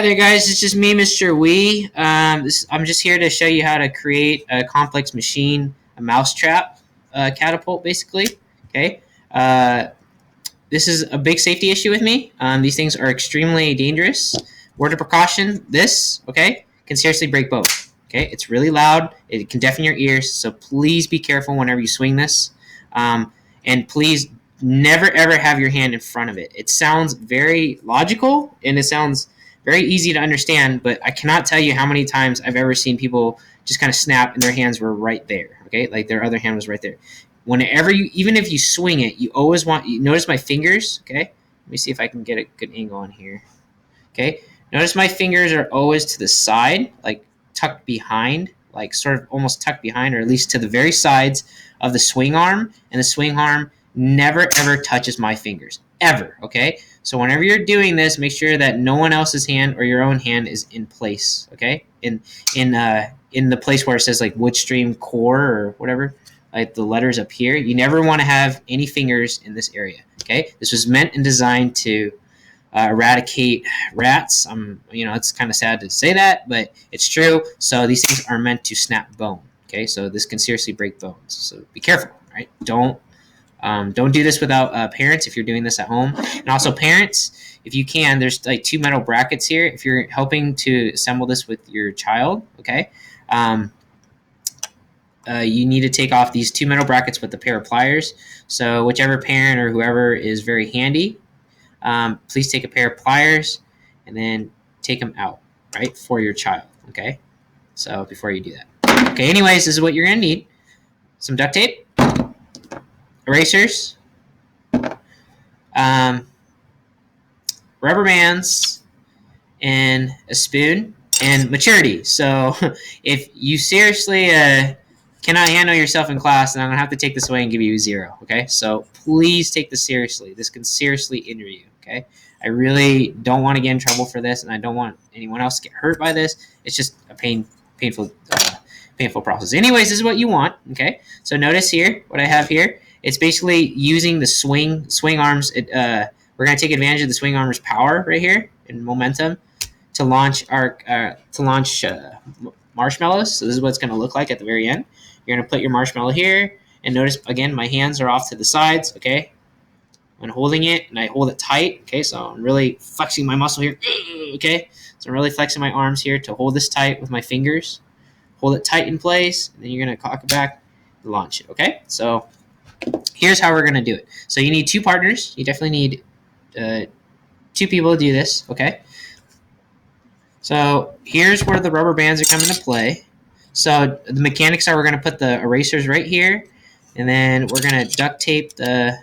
Hi there, guys. It's just me, Mr. Wee. I'm just here to show you how to create a complex machine, a mousetrap catapult, basically. Okay. Uh, this is a big safety issue with me. These things are extremely dangerous. Word of precaution: this, okay, can seriously break bones. Okay, it's really loud. It can deafen your ears. So please be careful whenever you swing this. And please never ever have your hand in front of it. It sounds very logical and it sounds very easy to understand, but I cannot tell you how many times I've ever seen people just kind of snap and their hands were right there. Okay, like their other hand was right there. Whenever you, even if you swing it, you always want. You notice my fingers. Okay, let me see if I can get a good angle on here. Okay, notice my fingers are always to the side, like tucked behind, like sort of almost tucked behind, or at least to the very sides of the swing arm, and the swing arm never ever touches my fingers ever. Okay, so whenever you're doing this, make sure that no one else's hand or your own hand is in place. Okay, in the place where it says like Woodstream core or whatever, like the letters up here. You never want to have any fingers in this area. Okay, this was meant and designed to eradicate rats. It's kind of sad to say that, but it's true. So these things are meant to snap bone. Okay, so this can seriously break bones. So be careful. Right? Don't do this without parents if you're doing this at home. And also parents, if you can, there's like 2 metal brackets here. If you're helping to assemble this with your child, okay, you need to take off these 2 metal brackets with a pair of pliers. So whichever parent or whoever is very handy, please take a pair of pliers and then take them out, right, for your child, okay? So before you do that. Okay, anyways, this is what you're going to need. Some duct tape, erasers, rubber bands, and a spoon, and maturity. So if you seriously cannot handle yourself in class, then I'm going to have to take this away and give you a 0, okay? So please take this seriously. This can seriously injure you, okay? I really don't want to get in trouble for this, and I don't want anyone else to get hurt by this. It's just a painful process. Anyways, this is what you want, okay? So notice here, what I have here, it's basically using the swing arms. We're going to take advantage of the swing arm's power right here and momentum to launch marshmallows. So this is what it's going to look like at the very end. You're going to put your marshmallow here, and notice again my hands are off to the sides. Okay, I'm holding it and I hold it tight. Okay, so I'm really flexing my muscle here. Okay, so I'm really flexing my arms here to hold this tight with my fingers. Hold it tight in place, and then you're going to cock it back and launch it. Okay, so here's how we're going to do it. So you need 2 partners. You definitely need 2 people to do this. Okay. So here's where the rubber bands are coming into play. So the mechanics are we're going to put the erasers right here, and then we're going to duct tape the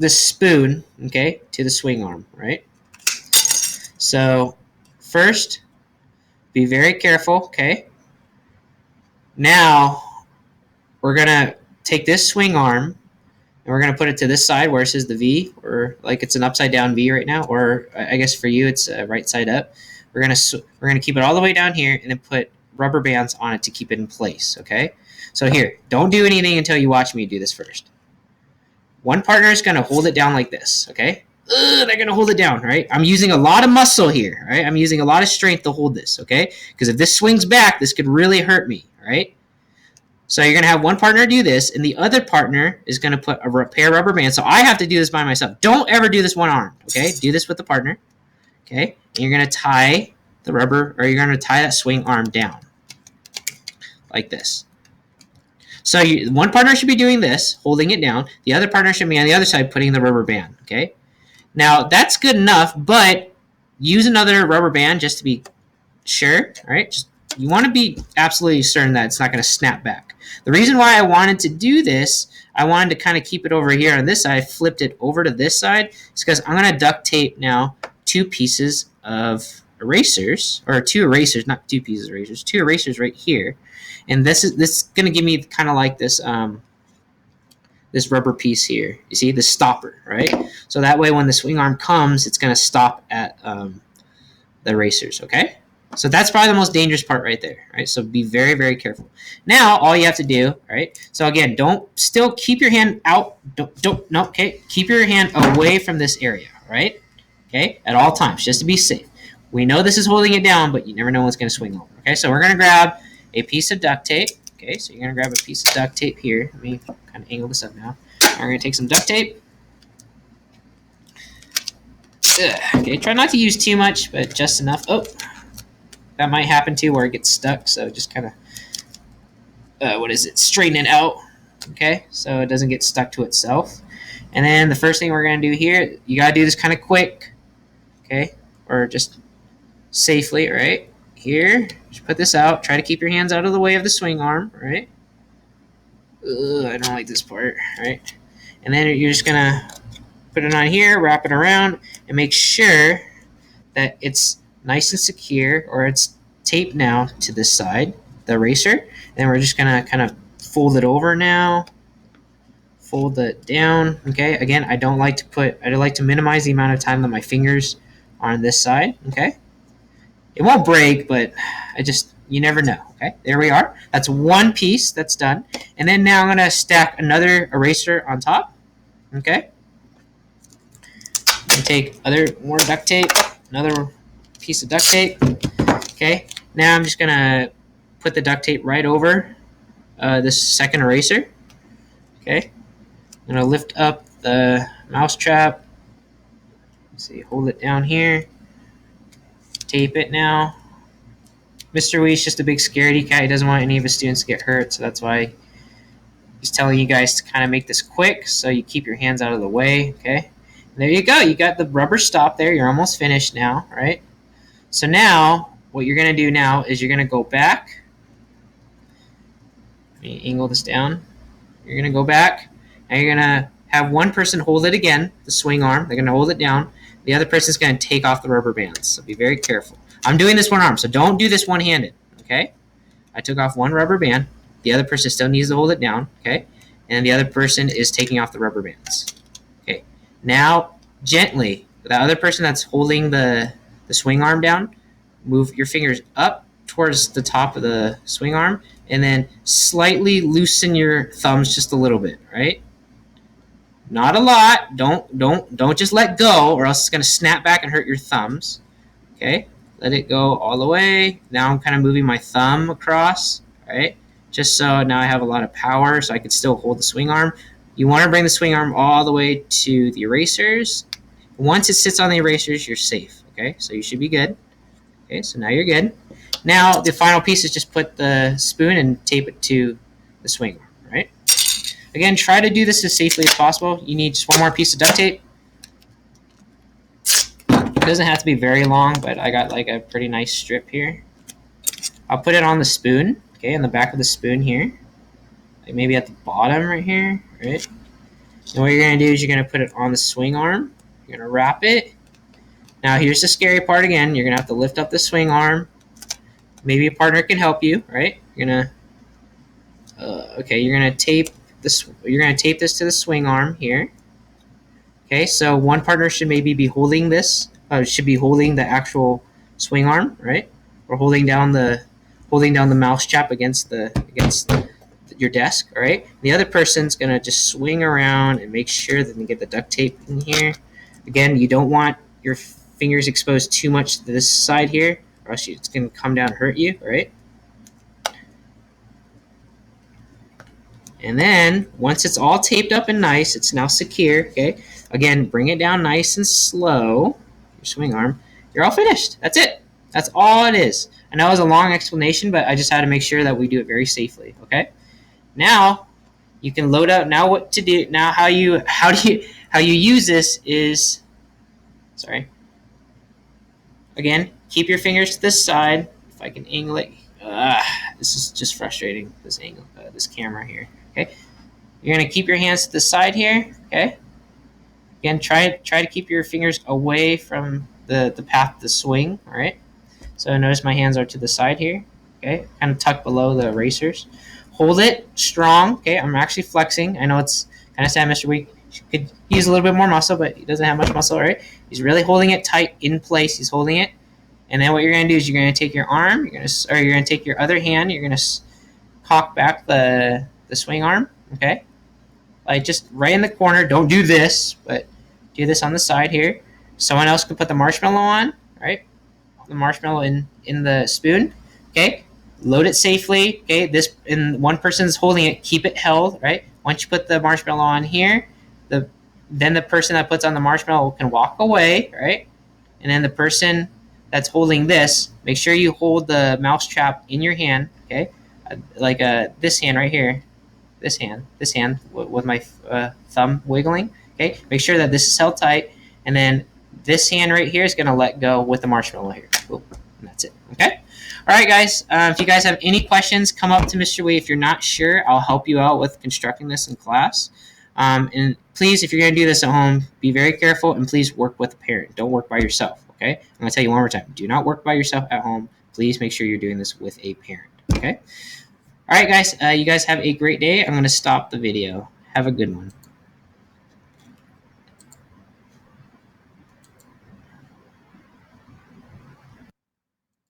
spoon, okay, to the swing arm, right? So first, be very careful, okay? Now we're going to take this swing arm, and we're going to put it to this side where it says the V, or like it's an upside down V right now, or I guess for you it's right side up. We're gonna keep it all the way down here and then put rubber bands on it to keep it in place, okay? So here, don't do anything until you watch me do this first. One partner is going to hold it down like this, okay? They're going to hold it down, right? I'm using a lot of muscle here, right? I'm using a lot of strength to hold this, okay? Because if this swings back, this could really hurt me, right? So you're going to have one partner do this, and the other partner is going to put a pair of rubber bands. So I have to do this by myself. Don't ever do this one arm, okay? Do this with the partner, okay? And you're going to tie the rubber, or you're going to tie that swing arm down like this. So one partner should be doing this, holding it down. The other partner should be on the other side putting the rubber band, okay? Now, that's good enough, but use another rubber band just to be sure, all right? You want to be absolutely certain that it's not going to snap back. The reason why I wanted to do this, I wanted to kind of keep it over here on this side. I flipped it over to this side. It's because I'm going to duct tape now 2 pieces of erasers, or 2 erasers, not 2 pieces of erasers, 2 erasers right here. And this is going to give me kind of like this this rubber piece here. You see, the stopper, right? So that way when the swing arm comes, it's going to stop at the erasers, okay? So that's probably the most dangerous part right there, right? So be very, very careful. Now, all you have to do, right? So again, still keep your hand out. No, okay? Keep your hand away from this area, right? okay, at all times, just to be safe. We know this is holding it down, but you never know when it's going to swing over. Okay, so we're going to grab a piece of duct tape. Okay, so you're going to grab a piece of duct tape here. Let me kind of angle this up now. We're going to take some duct tape. Okay, try not to use too much, but just enough. Oh, that might happen too where it gets stuck, so just kind of, straighten it out. Okay, so it doesn't get stuck to itself. And then the first thing we're going to do here, you got to do this kind of quick, okay, or just safely, right? Here, just put this out. Try to keep your hands out of the way of the swing arm, right? Ugh, I don't like this part, right? And then you're just going to put it on here, wrap it around, and make sure that it's nice and secure, or it's taped now to this side, the eraser. And we're just going to kind of fold it over now. Fold it down. Okay, again, I like to minimize the amount of time that my fingers are on this side. Okay, it won't break, but you never know. Okay, there we are. That's one piece that's done. And then now I'm going to stack another eraser on top. Okay, and take more duct tape, another piece of duct tape. Okay, now I'm just going to put the duct tape right over this second eraser. Okay, I'm going to lift up the mouse trap. Let's see, hold it down here. Tape it now. Mr. Wee's just a big scaredy cat. He doesn't want any of his students to get hurt, so that's why he's telling you guys to kind of make this quick so you keep your hands out of the way. Okay, and there you go. You got the rubber stop there. You're almost finished now, right? So now what you're going to do now is you're going to go back. Let me angle this down. You're going to go back, and you're going to have one person hold it again, the swing arm. They're going to hold it down. The other person's going to take off the rubber bands, so be very careful. I'm doing this one arm, so don't do this one-handed, okay? I took off one rubber band. The other person still needs to hold it down, okay? And the other person is taking off the rubber bands. Okay, now gently, the other person that's holding the swing arm down, move your fingers up towards the top of the swing arm, and then slightly loosen your thumbs just a little bit, right? Not a lot. Don't just let go, or else it's going to snap back and hurt your thumbs. Okay, let it go all the way. Now I'm kind of moving my thumb across, right? Just so now I have a lot of power, so I can still hold the swing arm. You want to bring the swing arm all the way to the erasers. Once it sits on the erasers, you're safe. Okay, so you should be good. Okay, so now you're good. Now the final piece is just put the spoon and tape it to the swing arm, right? Again, try to do this as safely as possible. You need just one more piece of duct tape. It doesn't have to be very long, but I got like a pretty nice strip here. I'll put it on the spoon, okay, on the back of the spoon here. Like maybe at the bottom right here, right? And what you're going to do is you're going to put it on the swing arm. You're going to wrap it. Now here's the scary part again. You're going to have to lift up the swing arm. Maybe a partner can help you, right? You're going to, you're going to tape this. You're going to tape this to the swing arm here. Okay, so one partner should maybe be holding this. Should be holding the actual swing arm, right? Or holding down the mouse trap against your desk, all right? The other person's gonna just swing around and make sure that they get the duct tape in here. Again, you don't want your fingers exposed too much to this side here, or else it's gonna come down and hurt you, all right? And then once it's all taped up and nice, it's now secure, okay? Again, bring it down nice and slow, your swing arm. You're all finished. That's it. That's all it is. I know it was a long explanation, but I just had to make sure that we do it very safely, okay? Now, you can load up. Now what to do, now how you use this is, sorry. Again, keep your fingers to this side. If I can angle it. This is just frustrating, this angle, this camera here. Okay, you're gonna keep your hands to the side here. Okay, again, try to keep your fingers away from the path to swing. All right. So notice my hands are to the side here. Okay, kind of tucked below the erasers. Hold it strong. Okay, I'm actually flexing. I know it's kind of sad, Mr. Week could use a little bit more muscle, but he doesn't have much muscle. All right, he's really holding it tight in place. He's holding it. And then what you're going to do is you're going to take your arm, you're going to take your other hand, you're going to cock back the swing arm, okay? Like just right in the corner. Don't do this, but do this on the side here. Someone else can put the marshmallow on, right? The marshmallow in the spoon. Okay, load it safely. Okay, this and one person's holding it. Keep it held, right? Once you put the marshmallow on here, then the person that puts on the marshmallow can walk away, right? And then the person that's holding this, make sure you hold the mouse trap in your hand. Okay, like this hand right here, this hand with my thumb wiggling. Okay, make sure that this is held tight, and then this hand right here is going to let go with the marshmallow here. Ooh, and that's it. Okay. All right, guys. If you guys have any questions, come up to Mr. Wee. If you're not sure, I'll help you out with constructing this in class. And please, if you're going to do this at home, be very careful and please work with a parent. Don't work by yourself. Okay. I'm going to tell you one more time. Do not work by yourself at home. Please make sure you're doing this with a parent. Okay. All right, guys. You guys have a great day. I'm going to stop the video. Have a good one.